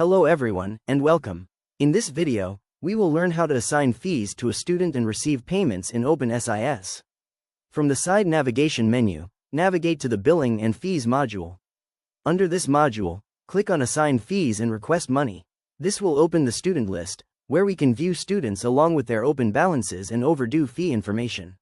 Hello everyone, and welcome. In this video, we will learn how to assign fees to a student and receive payments in openSIS. From the side navigation menu, navigate to the Billing and Fees module. Under this module, click on Assign Fees and Request Money. This will open the student list, where we can view students along with their open balances and overdue fee information.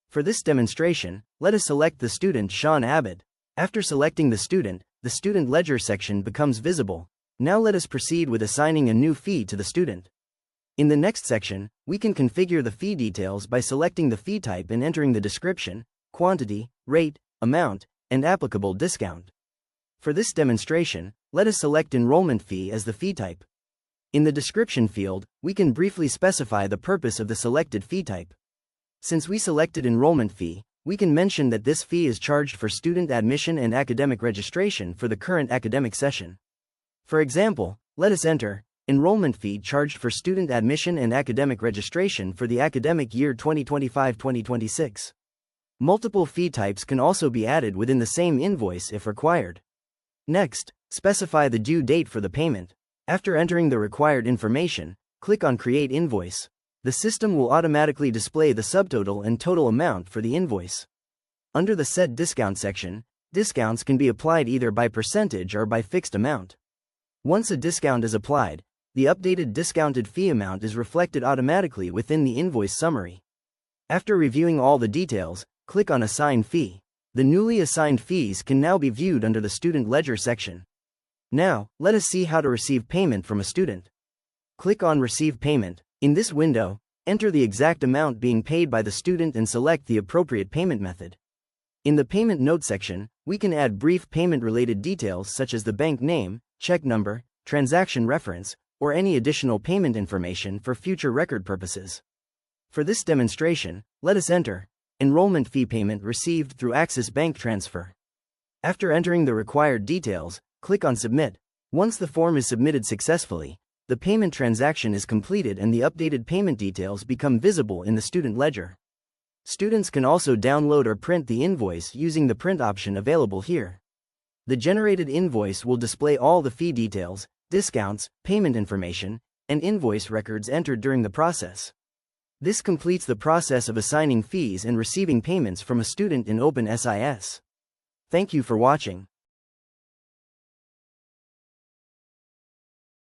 For this demonstration, let us select the student Sean Abbott. After selecting the student ledger section becomes visible. Now let us proceed with assigning a new fee to the student. In the next section, we can configure the fee details by selecting the fee type and entering the description, quantity, rate, amount, and applicable discount. For this demonstration, let us select enrollment fee as the fee type. In the description field, we can briefly specify the purpose of the selected fee type. Since we selected enrollment fee, we can mention that this fee is charged for student admission and academic registration for the current academic session. For example, let us enter enrollment fee charged for student admission and academic registration for the academic year 2025-2026. Multiple fee types can also be added within the same invoice if required. Next, specify the due date for the payment. After entering the required information, click on Create Invoice. The system will automatically display the subtotal and total amount for the invoice. Under the Set Discount section, discounts can be applied either by percentage or by fixed amount. Once a discount is applied, the updated discounted fee amount is reflected automatically within the invoice summary. After reviewing all the details, click on Assign Fee. The newly assigned fees can now be viewed under the Student Ledger section. Now, let us see how to receive payment from a student. Click on Receive Payment. In this window, enter the exact amount being paid by the student and select the appropriate payment method. In the Payment Note section, we can add brief payment-related details such as the bank name, check number, transaction reference, or any additional payment information for future record purposes. For this demonstration, let us enter enrollment fee payment received through Axis Bank Transfer. After entering the required details, click on Submit. Once the form is submitted successfully, the payment transaction is completed and the updated payment details become visible in the student ledger. Students can also download or print the invoice using the print option available here. The generated invoice will display all the fee details, discounts, payment information, and invoice records entered during the process. This completes the process of assigning fees and receiving payments from a student in openSIS. Thank you for watching.